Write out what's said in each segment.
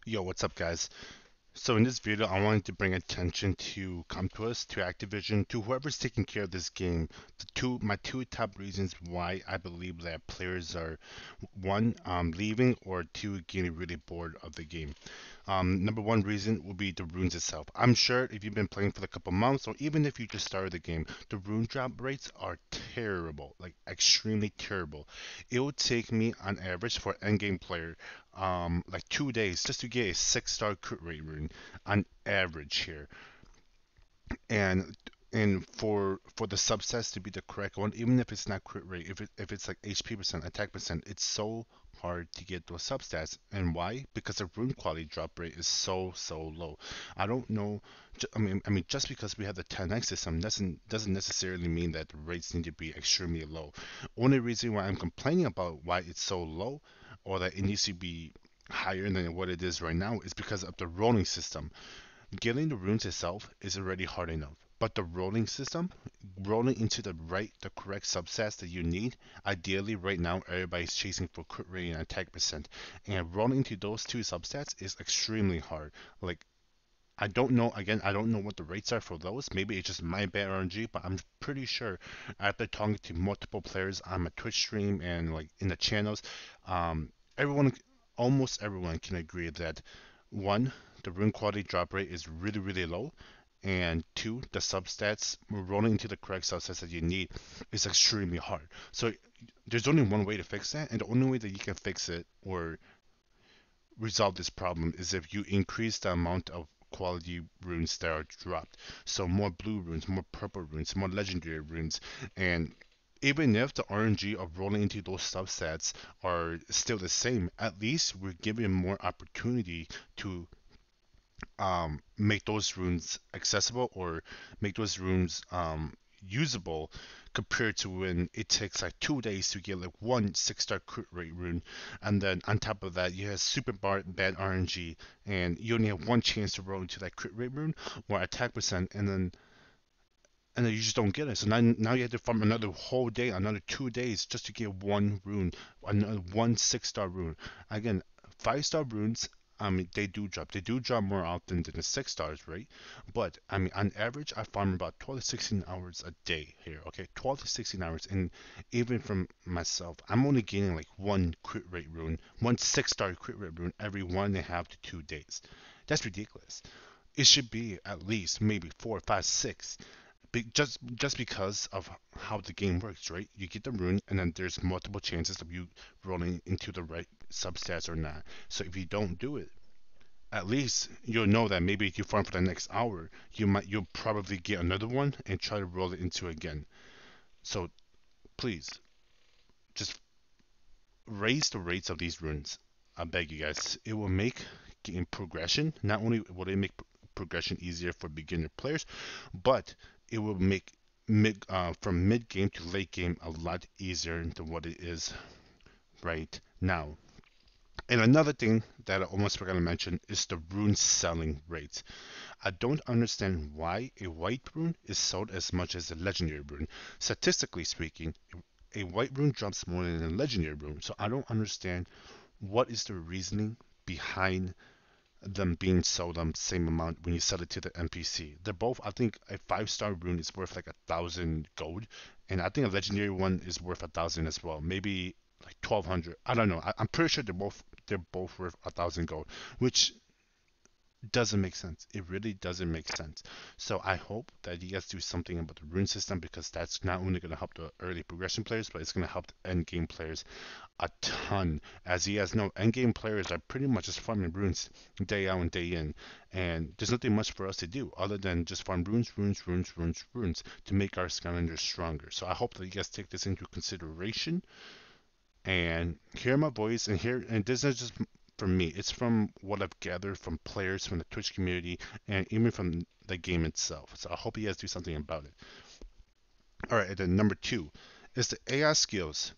Yo, what's up, guys? So in this video, I wanted to bring attention to Comtuos, to Activision, to whoever's taking care of this game. My two top reasons why I believe that players are one, leaving, or two, getting really bored of the game. Number one reason will be the runes itself. I'm sure if you've been playing for a couple months, or even if you just started the game, the rune drop rates are terrible, like extremely terrible. It would take me on average for an endgame player, like 2 days just to get a 6-star crit rate rune on average here. And for the subsets to be the correct one, even if it's not crit rate, if it's like HP percent, attack percent, it's so hard to get those substats. And why? Because the rune quality drop rate is so low. I don't know. I mean, just because we have the 10x system doesn't necessarily mean that the rates need to be extremely low. Only reason why I'm complaining about why it's so low, or that it needs to be higher than what it is right now, is because of the rolling system. Getting the runes itself is already hard enough, but the rolling system, rolling into the correct subsets that you need. Ideally, right now everybody's chasing for crit rate and attack percent, and rolling into those two subsets is extremely hard. Like, I don't know. Again, I don't know what the rates are for those. Maybe it's just my bad RNG, but I'm pretty sure after talking to multiple players on my Twitch stream and like in the channels, everyone, almost everyone can agree that one, the rune quality drop rate is really low, and two, the substats rolling into the correct subsets that you need is extremely hard. So there's only one way to fix that, and the only way that you can fix it or resolve this problem is if you increase the amount of quality runes that are dropped. So more blue runes, more purple runes, more legendary runes, and even if the RNG of rolling into those subsets are still the same, at least we're given more opportunity to make those runes accessible, or make those runes usable, compared to when it takes like 2 days to get like one 6-star crit rate rune, and then on top of that you have super bad RNG, and you only have one chance to roll into that crit rate rune or attack percent, and then you just don't get it. So now you have to farm another whole day, another 2 days just to get one rune, another one 6-star rune. Again, 5-star runes, I mean, they do drop. They do drop more often than the 6 stars, right? But I mean, on average, I farm about 12 to 16 hours a day here. Okay, 12 to 16 hours, and even from myself, I'm only getting like one crit rate rune, one 6-star crit rate rune every 1.5 to 2 days. That's ridiculous. It should be at least maybe four, five, six, just because of how the game works, right? You get the rune, and then there's multiple chances of you rolling into the right substats or not. So if you don't do it, at least you'll know that maybe if you farm for the next hour, you'll probably get another one and try to roll it into again. So please, just raise the rates of these runes. I beg you guys. It will make game progression. Not only will it make progression easier for beginner players, but it will make from mid game to late game a lot easier than what it is right now. And another thing that I almost forgot to mention is the rune selling rates. I don't understand why a white rune is sold as much as a legendary rune. Statistically speaking, a white rune drops more than a legendary rune, so I don't understand what is the reasoning behind them being sold on the same amount when you sell it to the NPC. They're both, I think, a 5-star rune is worth like 1,000 gold, and I think a legendary one is worth 1,000 as well. Maybe like 1,200. I don't know. I'm pretty sure they're both worth 1,000 gold, which doesn't make sense. It really doesn't make sense. So I hope that you guys do something about the rune system, because that's not only going to help the early progression players, but it's going to help the end game players a ton. As you guys know, end game players are pretty much just farming runes day out and day in, and there's nothing much for us to do other than just farm runes to make our Skylanders stronger. So I hope that you guys take this into consideration and hear my voice, and this is just from me. It's from what I've gathered from players from the Twitch community and even from the game itself. So I hope you guys do something about it. All right, and then number two is the AI skills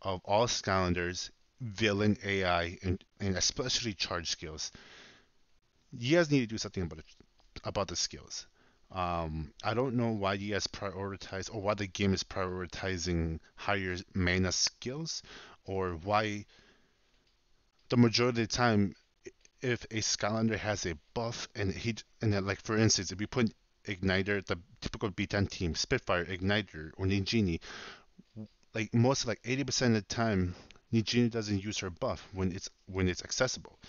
of all Skylanders, villain AI, and especially charge skills. You guys need to do something about the skills. I don't know why you guys prioritize, or why the game is prioritizing higher mana skills, or why the majority of the time if a Skylander has a buff and then like for instance, if you put Igniter, the typical B10 team, Spitfire, Igniter, or Nijini, like most like 80% of the time, Nijini doesn't use her buff when it's accessible.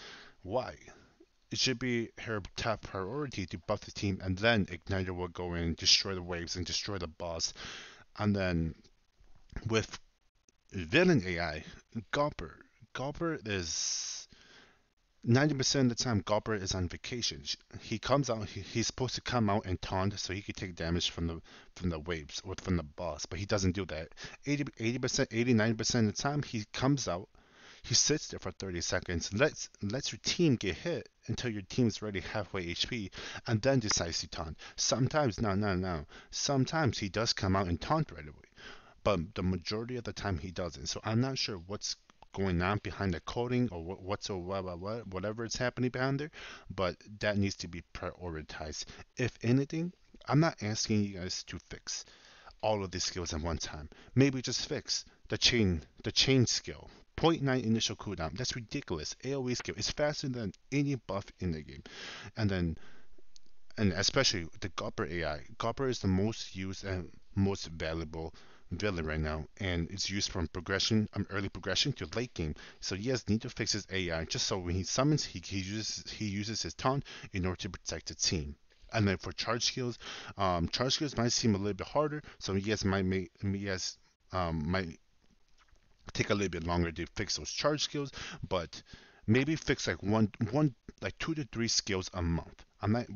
Why? It should be her top priority to buff the team, and then Igniter will go in, destroy the waves, and destroy the boss. And then with villain AI, Gopper. Gopper is 90% of the time Gopper is on vacation. He comes out. He's supposed to come out and taunt so he could take damage from the waves or from the boss, but he doesn't do that. 80%, 89% of the time he comes out. He sits there for 30 seconds, lets your team get hit until your team is already halfway HP, and then decides to taunt. Sometimes, no, no, no. Sometimes he does come out and taunt right away, but the majority of the time he doesn't. So I'm not sure what's going on behind the coding or whatever is happening behind there, but that needs to be prioritized. If anything, I'm not asking you guys to fix all of these skills at one time. Maybe just fix the chain skill. Zero point 0.9 initial cooldown. That's ridiculous. AoE skill is faster than any buff in the game. And then and especially the Gopper AI. Gopper is the most used and most valuable villain right now, and it's used from progression, early progression to late game. So he has need to fix his AI just so when he summons, he uses his taunt in order to protect the team. And then for charge skills might seem a little bit harder, so might take a little bit longer to fix those charge skills, but maybe fix like one like 2 to 3 skills a month.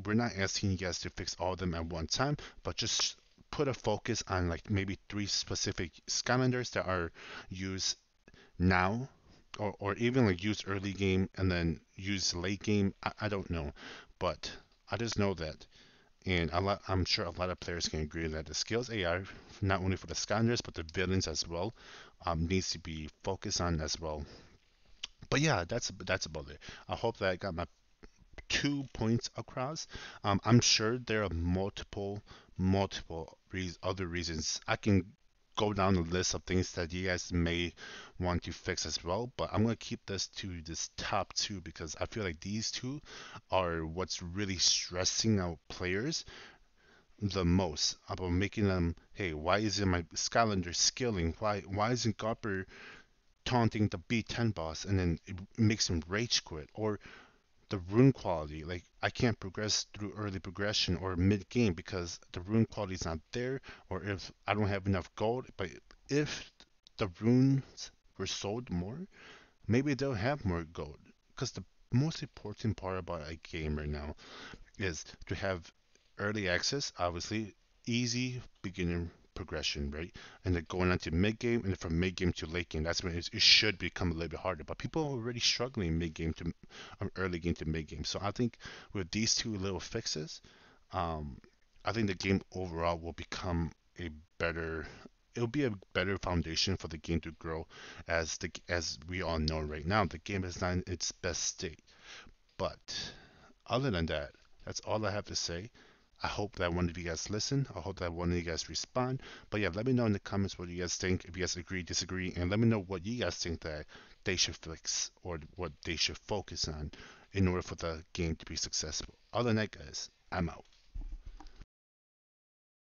We're not asking you guys to fix all of them at one time, but just put a focus on like maybe 3 specific Skylanders that are used now, or even like use early game and then use late game. I don't know, but I just know that, and I'm sure a lot of players can agree that the skills AI, not only for the Skylanders but the villains as well, needs to be focused on as well. But yeah, that's about it. I hope that I got my 2 points across. I'm sure there are multiple other reasons. I can go down the list of things that you guys may want to fix as well, but I'm gonna keep this to this top two because I feel like these two are what's really stressing out players the most about making them, hey, why isn't my Skylander skilling? Why isn't Gopper taunting the B10 boss and then it makes him rage quit? Or the rune quality, like I can't progress through early progression or mid game because the rune quality is not there, or if I don't have enough gold. But if the runes were sold more, maybe they'll have more gold. Because the most important part about a game right now is to have early access, obviously, easy beginner progression, right? And then going on to mid game, and then from mid game to late game, that's when it should become a little bit harder. But people are already struggling mid game to early game to mid game. So I think with these two little fixes, um, I think the game overall will become a better. It'll be a better foundation for the game to grow, as we all know right now, the game is not in its best state. But other than that, that's all I have to say. I hope that one of you guys listen. I hope that one of you guys respond. But yeah, let me know in the comments what you guys think. If you guys agree, disagree, and let me know what you guys think that they should fix or what they should focus on in order for the game to be successful. Other than that, guys, I'm out.